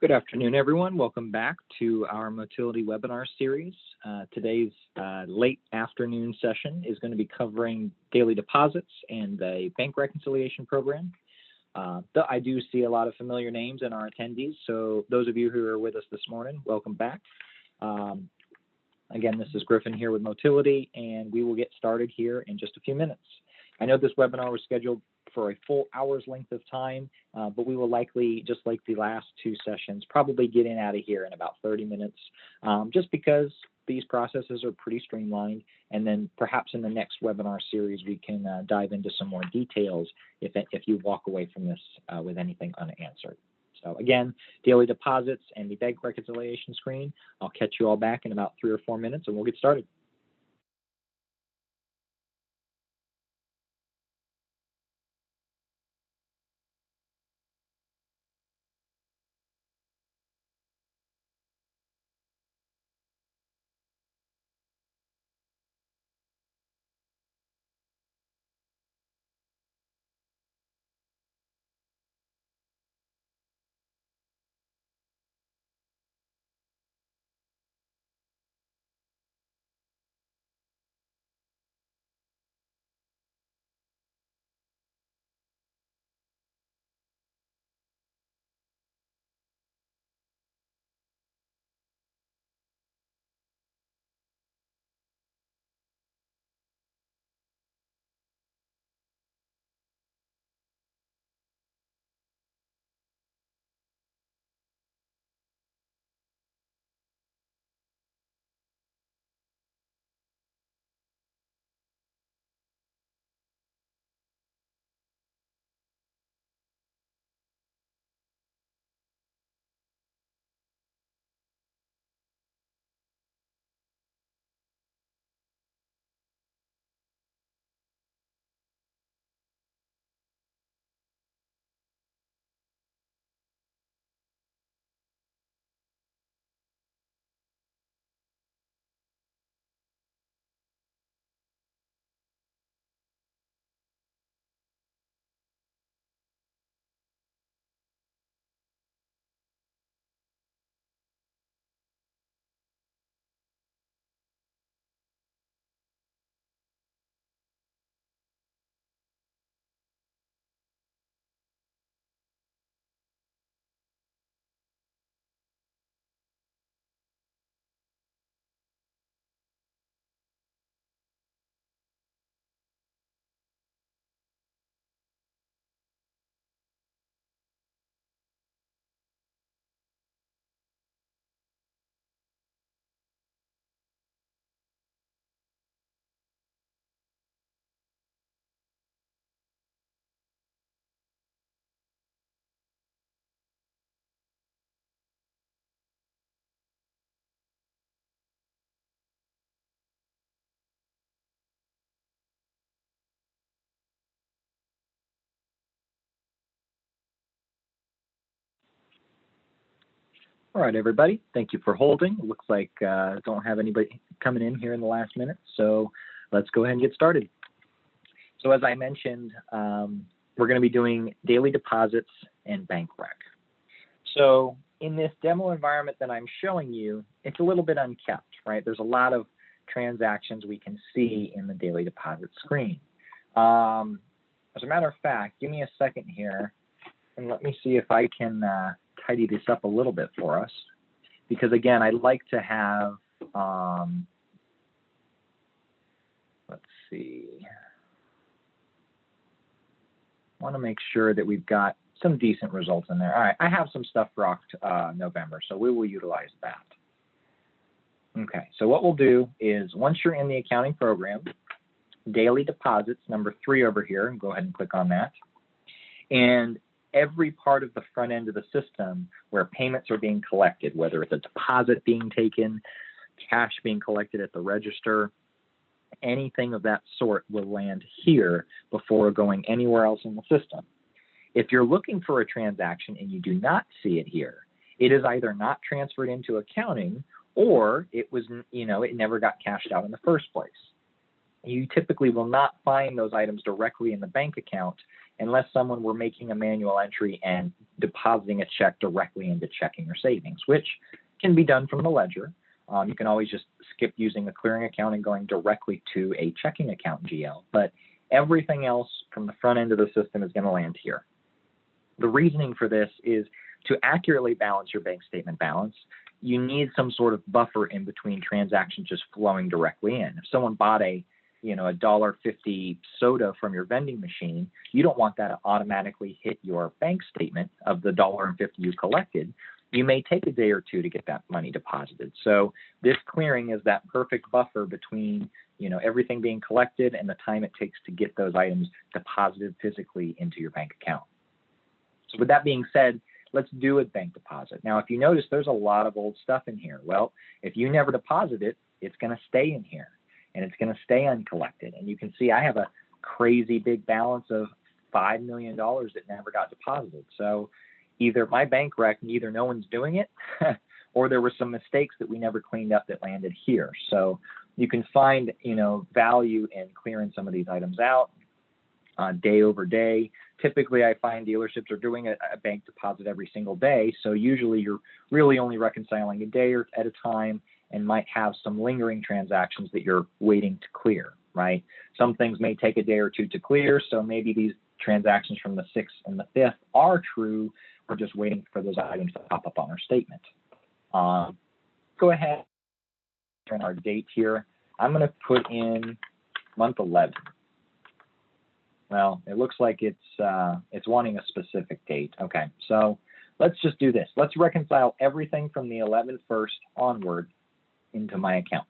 Good afternoon, everyone. Welcome back to our Motility webinar series. Today's late afternoon session is going to be covering daily deposits and the bank reconciliation program. I do see a lot of familiar names in our attendees, so those of you who are with us this morning, welcome back. Again, this is Griffin here with Motility, and we will get started here in just a few minutes. I know this webinar was scheduled for a full hour's length of time, but we will likely, just like the last two sessions, probably get in out of here in about 30 minutes, just because these processes are pretty streamlined. And then perhaps in the next webinar series, we can dive into some more details if you walk away from this with anything unanswered. So again, daily deposits and the bank reconciliation screen. I'll catch you all back in about 3 or 4 minutes and we'll get started. All right, everybody, thank you for holding. It looks like I don't have anybody coming in here in the last minute, so let's go ahead and get started. So as I mentioned, we're going to be doing daily deposits and bank rec. So in this demo environment that I'm showing you, it's a little bit unkept, right? There's a lot of transactions we can see in the daily deposit screen. As a matter of fact, give me a second here, and let me see if I can tidy this up a little bit for us, because again, I'd like to have, let's see, I want to make sure that we've got some decent results in there. All right, I have some stuff for November, so we will utilize that. Okay, so what we'll do is once you're in the accounting program, daily deposits, number 3 over here, and go ahead and click on that. And every part of the front end of the system where payments are being collected, whether it's a deposit being taken, cash being collected at the register, anything of that sort will land here before going anywhere else in the system. If you're looking for a transaction and you do not see it here, it is either not transferred into accounting or it was, it never got cashed out in the first place. You typically will not find those items directly in the bank account unless someone were making a manual entry and depositing a check directly into checking or savings, which can be done from the ledger. You can always just skip using a clearing account and going directly to a checking account GL, but everything else from the front end of the system is going to land here. The reasoning for this is to accurately balance your bank statement balance, you need some sort of buffer in between transactions just flowing directly in. If someone bought a $1.50 soda from your vending machine, you don't want that to automatically hit your bank statement of the $1.50 you collected. You may take a day or two to get that money deposited. So this clearing is that perfect buffer between everything being collected and the time it takes to get those items deposited physically into your bank account. So with that being said, let's do a bank deposit. Now, if you notice, there's a lot of old stuff in here. Well, if you never deposit it, it's going to stay in here and it's going to stay uncollected. And you can see I have a crazy big balance of $5 million that never got deposited. So either my bank rec, either no one's doing it or there were some mistakes that we never cleaned up that landed here. So you can find, value in clearing some of these items out day over day. Typically, I find dealerships are doing a bank deposit every single day. So usually you're really only reconciling a day or at a time and might have some lingering transactions that you're waiting to clear, right? Some things may take a day or two to clear. So maybe these transactions from the 6th and the 5th are true. We're just waiting for those items to pop up on our statement. Go ahead and our date here. I'm going to put in month 11. Well, it looks like it's wanting a specific date. Okay, so let's just do this. Let's reconcile everything from the 11th first onward into my account.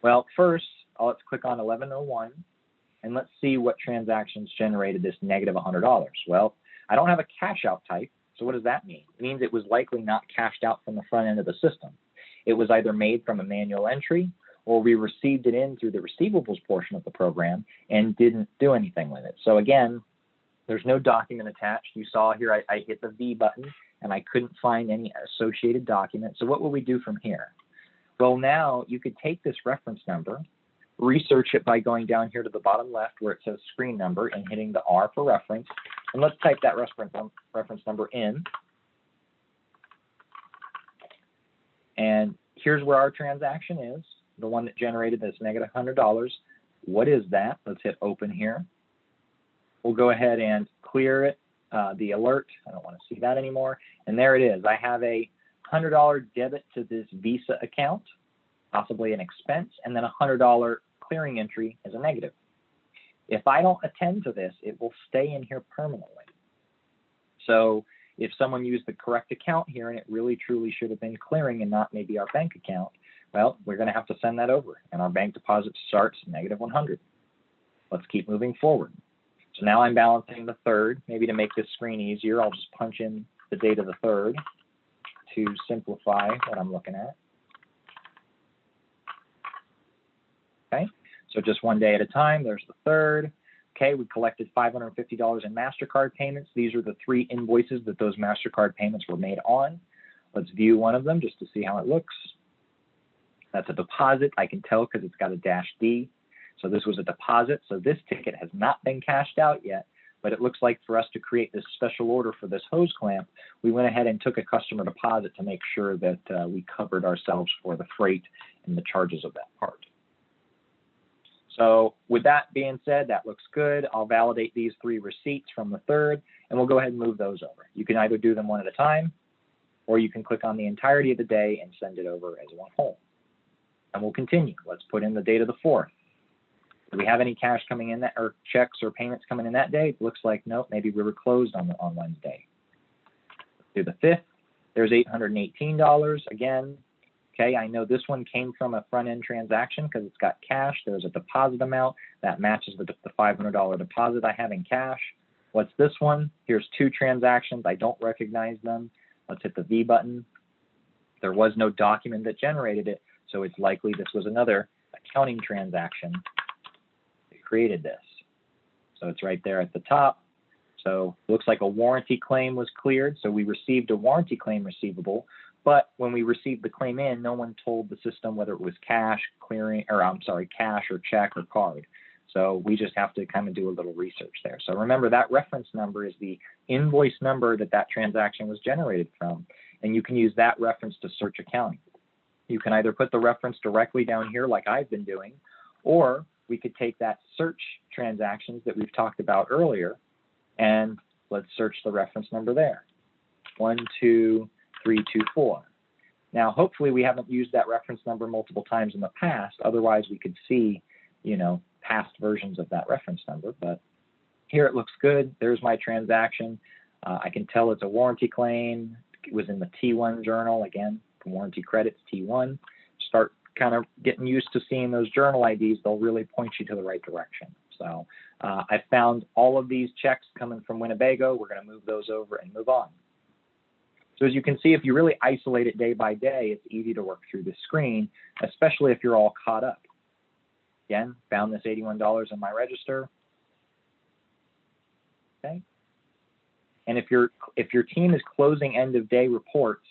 Well, first, let's click on 1101, and let's see what transactions generated this negative $100. Well, I don't have a cash out type, so what does that mean? It means it was likely not cashed out from the front end of the system. It was either made from a manual entry or we received it in through the receivables portion of the program and didn't do anything with it. So again, there's no document attached. You saw here I hit the V button and I couldn't find any associated document. So what will we do from here? Well, now you could take this reference number, research it by going down here to the bottom left where it says screen number and hitting the R for reference. And let's type that reference number in. And here's where our transaction is, the one that generated this negative $100. What is that? Let's hit open here. We'll go ahead and clear it, the alert. I don't want to see that anymore. And there it is. I have a $100 debit to this Visa account, possibly an expense, and then a $100 clearing entry as a negative. If I don't attend to this, it will stay in here permanently. So if someone used the correct account here and it really truly should have been clearing and not maybe our bank account, well, we're going to have to send that over and our bank deposit starts negative 100. Let's keep moving forward. So now I'm balancing the 3rd. Maybe to make this screen easier, I'll just punch in the date of the 3rd to simplify what I'm looking at. Okay, so just one day at a time. There's the 3rd. Okay, we collected $550 in MasterCard payments. These are the 3 invoices that those MasterCard payments were made on. Let's view one of them just to see how it looks. That's a deposit. I can tell because it's got a -D. So this was a deposit. So this ticket has not been cashed out yet, but it looks like for us to create this special order for this hose clamp, we went ahead and took a customer deposit to make sure that we covered ourselves for the freight and the charges of that part. So with that being said, that looks good. I'll validate these 3 receipts from the 3rd, and we'll go ahead and move those over. You can either do them one at a time, or you can click on the entirety of the day and send it over as one whole. And we'll continue. Let's put in the date of the 4th. Do we have any cash coming in that, or checks or payments coming in that day? It looks like nope, maybe we were closed on Wednesday. Let's do the 5th. There's $818 again. Okay, I know this one came from a front-end transaction because it's got cash. There's a deposit amount that matches the $500 deposit I have in cash. What's this one? Here's 2 transactions. I don't recognize them. Let's hit the V button. There was no document that generated it, so it's likely this was another accounting transaction that created this. So it's right there at the top. So it looks like a warranty claim was cleared. So we received a warranty claim receivable. But when we received the claim in, no one told the system whether it was cash, clearing, or I'm sorry, cash or check or card. So we just have to kind of do a little research there. So remember, that reference number is the invoice number that that transaction was generated from. And you can use that reference to search accounting. You can either put the reference directly down here like I've been doing, or we could take that search transactions that we've talked about earlier, and let's search the reference number there, 12324. Now, hopefully we haven't used that reference number multiple times in the past. Otherwise, we could see, past versions of that reference number. But here it looks good. There's my transaction. I can tell it's a warranty claim. It was in the T1 journal. Again, for warranty credits, T1. Start kind of getting used to seeing those journal IDs. They'll really point you to the right direction. So I found all of these checks coming from Winnebago. We're going to move those over and move on. So as you can see, if you really isolate it day by day, it's easy to work through the screen, especially if you're all caught up. Again, found this $81 in my register. Okay. And if your team is closing end of day reports,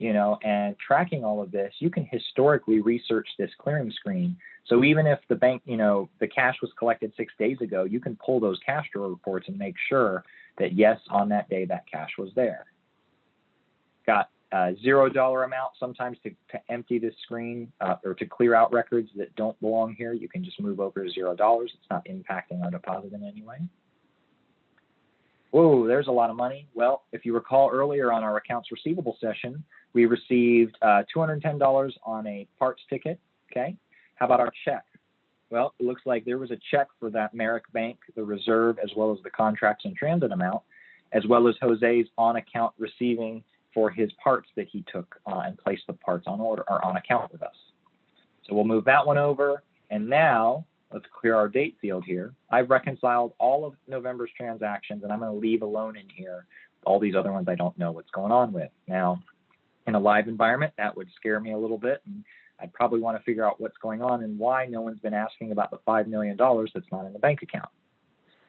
and tracking all of this, you can historically research this clearing screen. So even if the bank, the cash was collected 6 days ago, you can pull those cash drawer reports and make sure that yes, on that day that cash was there. Got a $0 amount sometimes to empty this screen or to clear out records that don't belong here. You can just move over to $0. It's not impacting our deposit in any way. Whoa, there's a lot of money. Well, if you recall earlier on our accounts receivable session, we received $210 on a parts ticket. Okay. How about our check? Well, it looks like there was a check for that Merrick Bank, the reserve, as well as the contracts in transit amount, as well as Jose's on account receiving for his parts that he took and placed the parts on order or on account with us. So we'll move that one over. And now let's clear our date field here. I've reconciled all of November's transactions, and I'm going to leave alone in here all these other ones I don't know what's going on with. Now, in a live environment, that would scare me a little bit, and I'd probably want to figure out what's going on and why no one's been asking about the $5 million that's not in the bank account.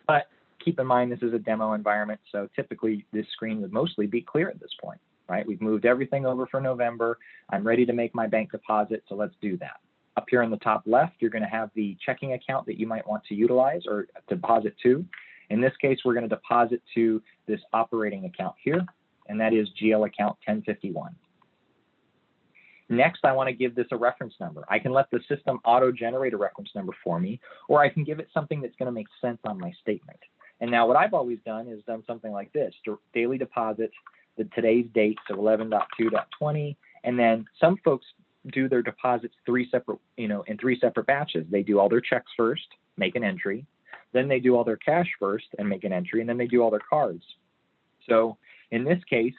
But keep in mind, this is a demo environment, so typically this screen would mostly be clear at this point, right? We've moved everything over for November. I'm ready to make my bank deposit, so let's do that. Up here in the top left, you're going to have the checking account that you might want to utilize or deposit to. In this case, we're going to deposit to this operating account here, and that is GL account 1051. Next, I want to give this a reference number. I can let the system auto-generate a reference number for me, or I can give it something that's going to make sense on my statement. And now what I've always done is done something like this: daily deposits, today's date, so 11.2.20, and then some folks do their deposits in 3 separate batches. They do all their checks first, make an entry, then they do all their cash first and make an entry, and then they do all their cards. So in this case,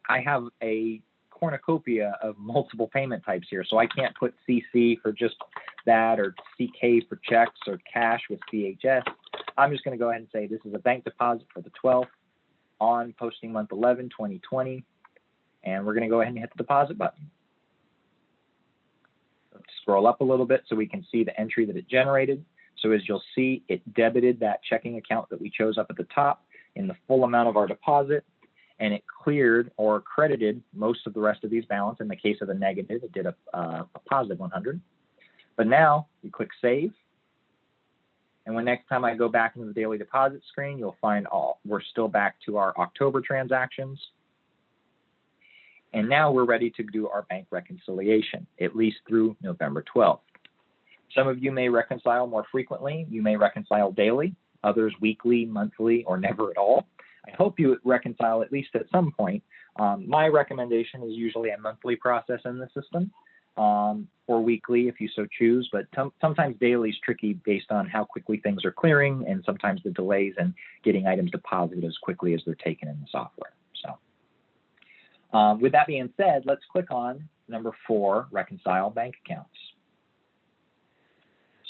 I have a cornucopia of multiple payment types here. So I can't put CC for just that, or CK for checks, or cash with CHS. I'm just going to go ahead and say this is a bank deposit for the 12th on posting month 11, 2020. And we're going to go ahead and hit the deposit button. Scroll up a little bit so we can see the entry that it generated. So as you'll see, it debited that checking account that we chose up at the top in the full amount of our deposit, and it cleared or credited most of the rest of these balance. In the case of the negative, it did a positive 100. But now you click Save, and when next time I go back into the daily deposit screen, you'll find we're still back to our October transactions. And now we're ready to do our bank reconciliation, at least through November 12th. Some of you may reconcile more frequently. You may reconcile daily, others weekly, monthly, or never at all. I hope you reconcile at least at some point. My recommendation is usually a monthly process in the system, or weekly if you so choose, but sometimes daily is tricky based on how quickly things are clearing and sometimes the delays in getting items deposited as quickly as they're taken in the software. So with that being said, let's click on number 4, Reconcile Bank Accounts.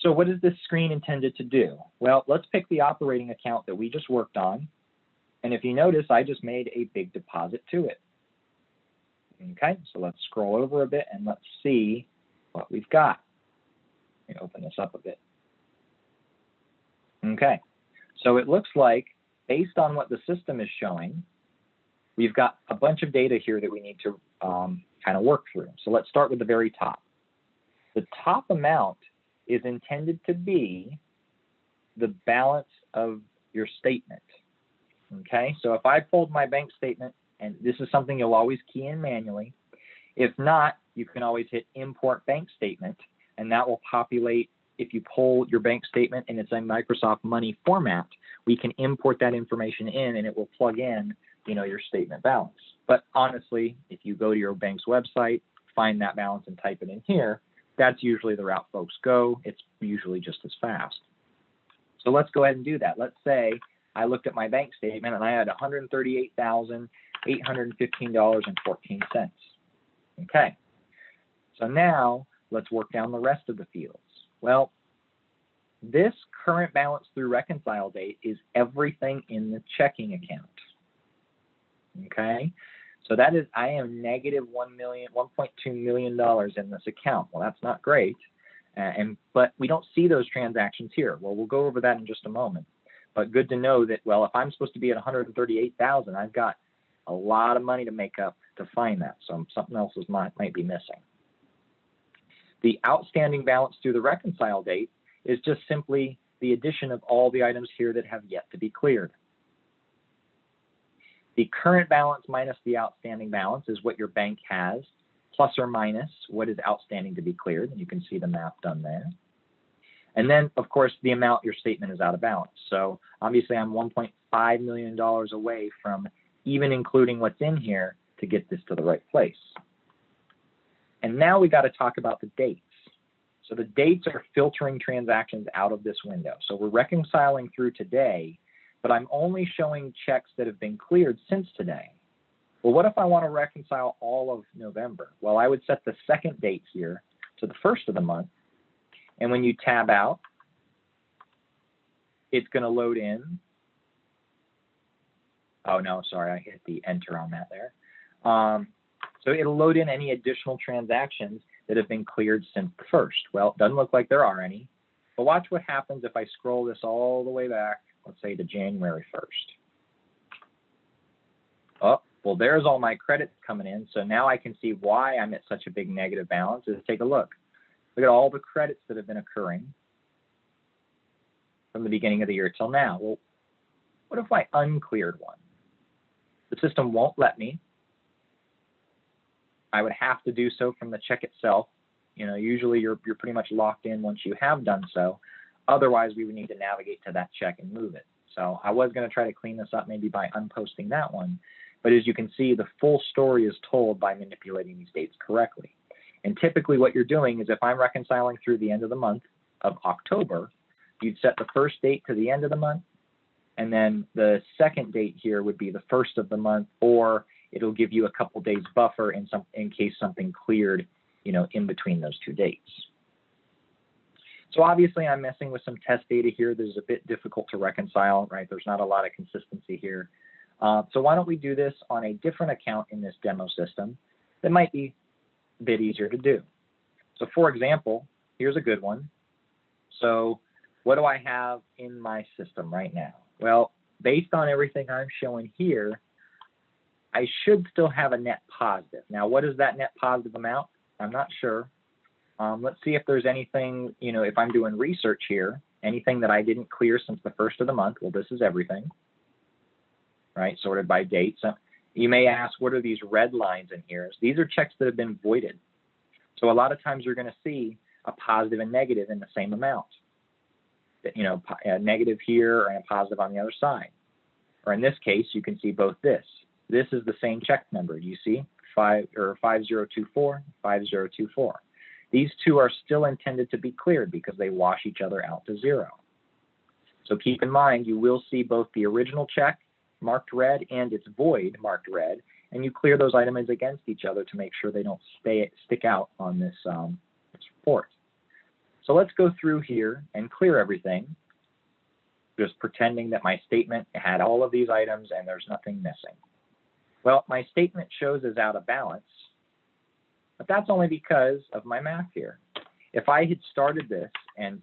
So what is this screen intended to do? Well, let's pick the operating account that we just worked on. And if you notice, I just made a big deposit to it. Okay, so let's scroll over a bit and let's see what we've got. Let me open this up a bit. Okay, so it looks like based on what the system is showing, we've got a bunch of data here that we need to kind of work through. So let's start with the very top. The top amount is intended to be the balance of your statement. Okay, so if I pulled my bank statement, and this is something you'll always key in manually. If not, you can always hit import bank statement, and that will populate. If you pull your bank statement and it's a Microsoft Money format, we can import that information in and it will plug in, your statement balance. But honestly, if you go to your bank's website, find that balance and type it in here, that's usually the route folks go. It's usually just as fast. So let's go ahead and do that. Let's say I looked at my bank statement and I had $138,815.14. Okay. So now let's work down the rest of the fields. Well, this current balance through reconcile date is everything in the checking account. Okay. So that is, I am negative $1.2 million in this account. Well, that's not great. But we don't see those transactions here. Well, we'll go over that in just a moment. But good to know that, well, if I'm supposed to be at 138,000, I've got a lot of money to make up to find that. So something else might be missing. The outstanding balance through the reconcile date is just simply the addition of all the items here that have yet to be cleared. The current balance minus the outstanding balance is what your bank has, plus or minus what is outstanding to be cleared. And you can see the math done there. And then, of course, the amount your statement is out of balance. So obviously, I'm $1.5 million away from even including what's in here to get this to the right place. And now we got to talk about the dates. So the dates are filtering transactions out of this window. So we're reconciling through today, but I'm only showing checks that have been cleared since today. Well, what if I want to reconcile all of November? Well, I would set the second date here to the first of the month. And when you tab out, it's going to load in. Oh, no, sorry, I hit the enter on that there. So it'll load in any additional transactions that have been cleared since the first. Well, it doesn't look like there are any. But watch what happens if I scroll this all the way back, let's say to January 1st. Oh, well, there's all my credits coming in. So now I can see why I'm at such a big negative balance. Is take a look. Look at all the credits that have been occurring from the beginning of the year till now. Well, what if I uncleared one? The system won't let me. I would have to do so from the check itself. Usually you're pretty much locked in once you have done so. Otherwise, we would need to navigate to that check and move it. So I was going to try to clean this up maybe by unposting that one. But as you can see, the full story is told by manipulating these dates correctly. And typically what you're doing is if I'm reconciling through the end of the month of October, you'd set the first date to the end of the month, and then the second date here would be the first of the month, or it'll give you a couple days buffer in case something cleared, in between those two dates. So obviously I'm messing with some test data here. This is a bit difficult to reconcile, right? There's not a lot of consistency here. So why don't we do this on a different account in this demo system that might be a bit easier to do. So for example, here's a good one. So what do I have in my system right now? Well, based on everything I'm showing here, I should still have a net positive. Now, what is that net positive amount? I'm not sure. Let's see if there's anything, if I'm doing research here, anything that I didn't clear since the first of the month. Well, this is everything, right? Sorted by date. So you may ask, what are these red lines in here? These are checks that have been voided. So a lot of times you're going to see a positive and negative in the same amount. A negative here and a positive on the other side. Or in this case, you can see both this. This is the same check number. You see 5024, 5024. These two are still intended to be cleared because they wash each other out to zero. So keep in mind, you will see both the original check marked red and its void marked red, and you clear those items against each other to make sure they don't stick out on this report. So let's go through here and clear everything, just pretending that my statement had all of these items and there's nothing missing. Well, my statement shows as out of balance, but that's only because of my math here. If I had started this and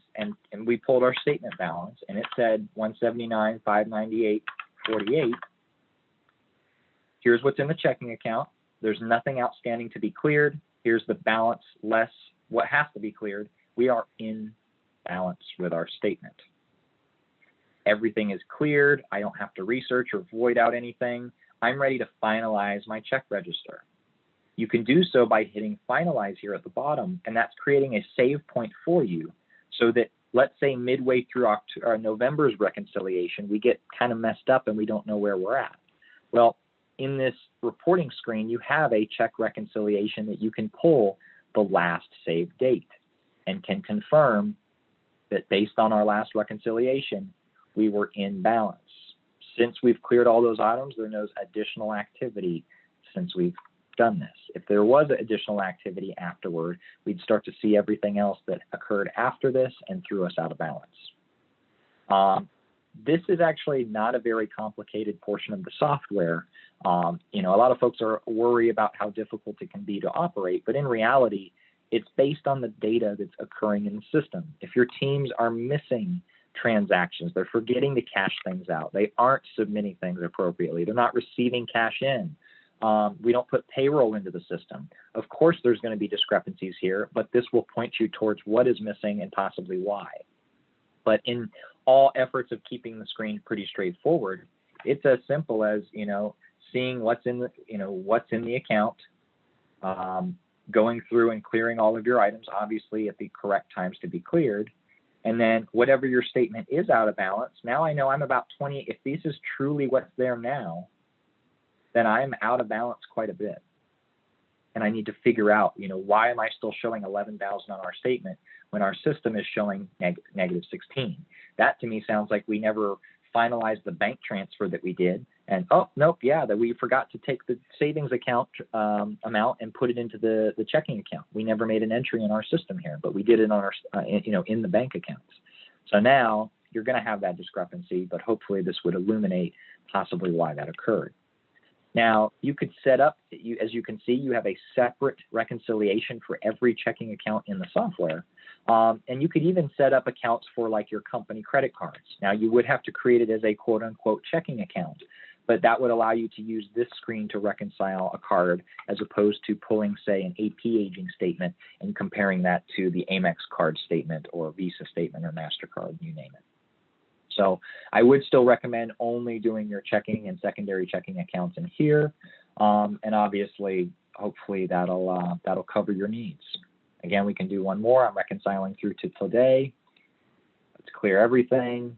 we pulled our statement balance and it said 179, 598, 48, here's what's in the checking account. There's nothing outstanding to be cleared. Here's the balance less what has to be cleared. We are in balance with our statement. everything is cleared. I don't have to research or void out anything. I'm ready to finalize my check register. You can do so by hitting finalize here at the bottom, and that's creating a save point for you so that, let's say, midway through November's reconciliation, we get kind of messed up and we don't know where we're at. Well, in this reporting screen, you have a check reconciliation that you can pull the last saved date and can confirm that based on our last reconciliation, we were in balance. Since we've cleared all those items, there's no additional activity since we've done this. If there was additional activity afterward, we'd start to see everything else that occurred after this and threw us out of balance. This is actually not a very complicated portion of the software. You know, a lot of folks are worried about how difficult it can be to operate, but in reality, it's based on the data that's occurring in the system. If your teams are missing transactions, they're forgetting to cash things out, they aren't submitting things appropriately, they're not receiving cash in, we don't put payroll into the system. Of course, there's going to be discrepancies here, but this will point you towards what is missing and possibly why. But in all efforts of keeping the screen pretty straightforward, it's as simple as, you know, seeing what's in the, what's in the account, going through and clearing all of your items, obviously at the correct times to be cleared. And then whatever your statement is out of balance, now I know I'm about 20. If this is truly what's there now, then I'm out of balance quite a bit. And I need to figure out, why am I still showing 11,000 on our statement when our system is showing negative 16? That to me sounds like we never finalized the bank transfer that we did. And oh, nope, yeah, that we forgot to take the savings account amount and put it into the checking account. We never made an entry in our system here, but we did it on our, in the bank accounts. So now you're going to have that discrepancy, but hopefully this would illuminate possibly why that occurred. Now, you could set up, as you can see, you have a separate reconciliation for every checking account in the software. And you could even set up accounts for like your company credit cards. Now, you would have to create it as a quote unquote checking account, but that would allow you to use this screen to reconcile a card as opposed to pulling, say, an AP aging statement and comparing that to the Amex card statement or Visa statement or MasterCard, you name it. So I would still recommend only doing your checking and secondary checking accounts in here. And obviously, hopefully that'll cover your needs. Again, we can do one more. I'm reconciling through to today. Let's clear everything.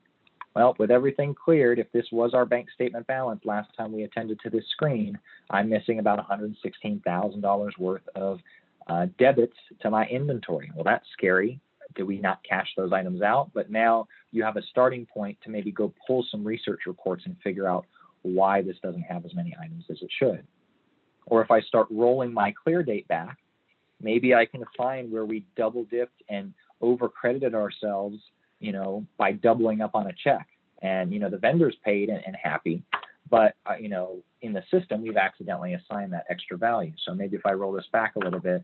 Well, with everything cleared, if this was our bank statement balance last time we attended to this screen, I'm missing about $116,000 worth of debits to my inventory. Well, that's scary. Did we not cash those items out? But now you have a starting point to maybe go pull some research reports and figure out why this doesn't have as many items as it should. Or if I start rolling my clear date back, maybe I can find where we double dipped and over credited ourselves, by doubling up on a check. And, the vendor's paid and happy, but, in the system, we've accidentally assigned that extra value. So maybe if I roll this back a little bit,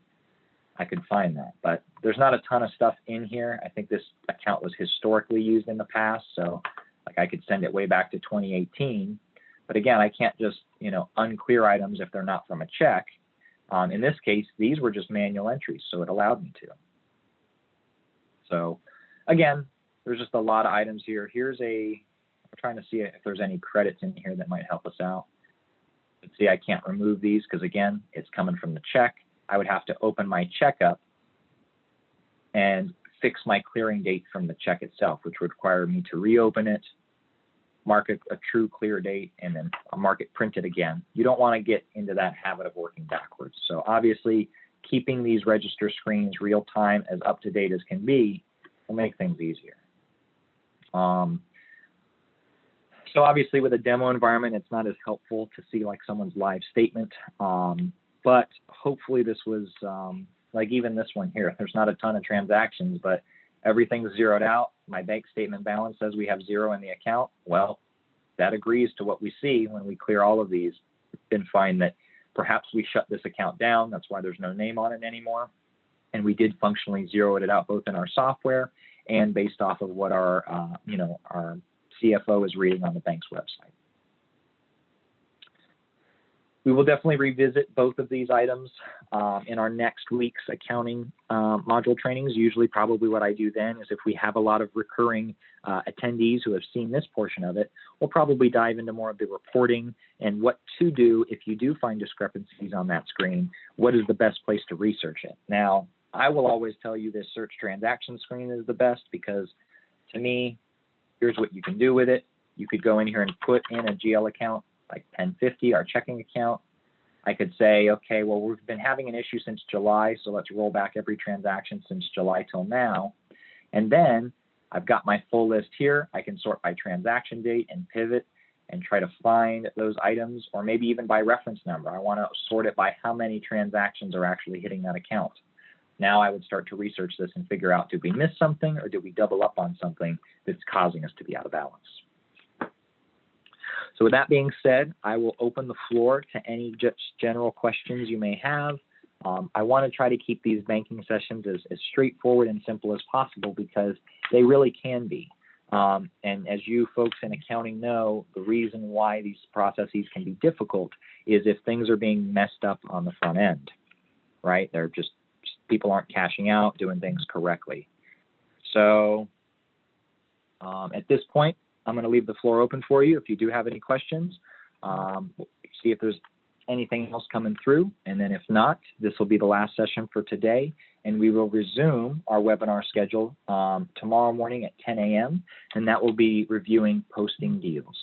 I could find that, but there's not a ton of stuff in here. I think this account was historically used in the past, so like I could send it way back to 2018. But again, I can't just unclear items if they're not from a check. In this case, these were just manual entries, so it allowed me to. So again, there's just a lot of items here. I'm trying to see if there's any credits in here that might help us out. Let's see, I can't remove these because again, it's coming from the check. I would have to open my check up and fix my clearing date from the check itself, which would require me to reopen it, mark a true clear date, and then mark it printed again. You don't want to get into that habit of working backwards. So obviously, keeping these register screens real time, as up to date as can be, will make things easier. So obviously, with a demo environment, it's not as helpful to see like someone's live statement. But hopefully this was, like even this one here, there's not a ton of transactions, but everything's zeroed out. My bank statement balance says we have zero in the account. Well, that agrees to what we see when we clear all of these and find that perhaps we shut this account down. That's why there's no name on it anymore. And we did functionally zero it out both in our software and based off of what our, our CFO is reading on the bank's website. We will definitely revisit both of these items in our next week's accounting module trainings. Usually probably what I do then is if we have a lot of recurring attendees who have seen this portion of it, we'll probably dive into more of the reporting and what to do if you do find discrepancies on that screen. What is the best place to research it? Now, I will always tell you this search transaction screen is the best because to me, here's what you can do with it. You could go in here and put in a GL account like 1050, our checking account. I could say, okay, well, we've been having an issue since July, so let's roll back every transaction since July till now. And then I've got my full list here. I can sort by transaction date and pivot and try to find those items, or maybe even by reference number. I want to sort it by how many transactions are actually hitting that account. Now I would start to research this and figure out, did we miss something or did we double up on something that's causing us to be out of balance? So with that being said, I will open the floor to any just general questions you may have. I want to try to keep these banking sessions as straightforward and simple as possible because they really can be. And as you folks in accounting know, the reason why these processes can be difficult is if things are being messed up on the front end, right? They're just, people aren't cashing out, doing things correctly. So at this point, I'm going to leave the floor open for you if you do have any questions. See if there's anything else coming through. And then if not, this will be the last session for today. And we will resume our webinar schedule tomorrow morning at 10 a.m. And that will be reviewing posting deals.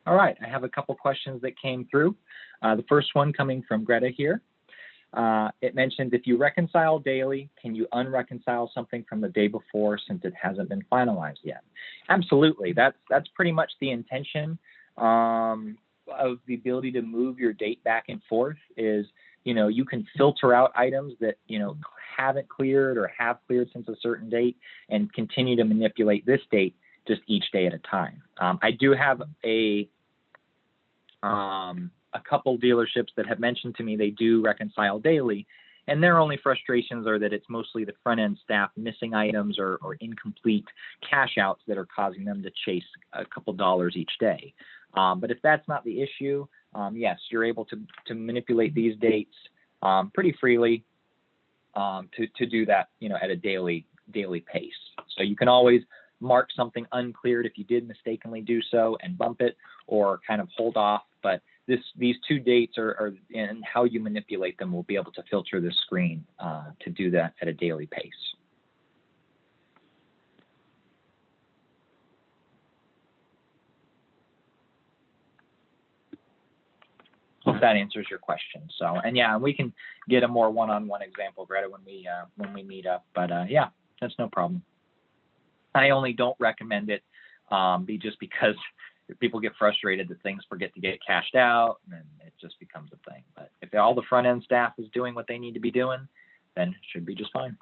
All right, I have a couple questions that came through. The first one coming from Greta here. It mentioned if you reconcile daily, can you unreconcile something from the day before since it hasn't been finalized yet? Absolutely, that's pretty much the intention of the ability to move your date back and forth is, you can filter out items that, haven't cleared or have cleared since a certain date and continue to manipulate this date just each day at a time. I do have a couple dealerships that have mentioned to me they do reconcile daily, and their only frustrations are that it's mostly the front end staff missing items or incomplete cash outs that are causing them to chase a couple dollars each day. But if that's not the issue, yes, you're able to manipulate these dates pretty freely to do that, at a daily pace. So you can always mark something uncleared if you did mistakenly do so and bump it or kind of hold off. But these two dates are and how you manipulate them will be able to filter the screen to do that at a daily pace. Hope that answers your question. So, and yeah, we can get a more one-on-one example, Greta, when we meet up. But yeah, that's no problem. I only don't recommend it just because people get frustrated that things forget to get cashed out, and it just becomes a thing. But if all the front end staff is doing what they need to be doing, then it should be just fine.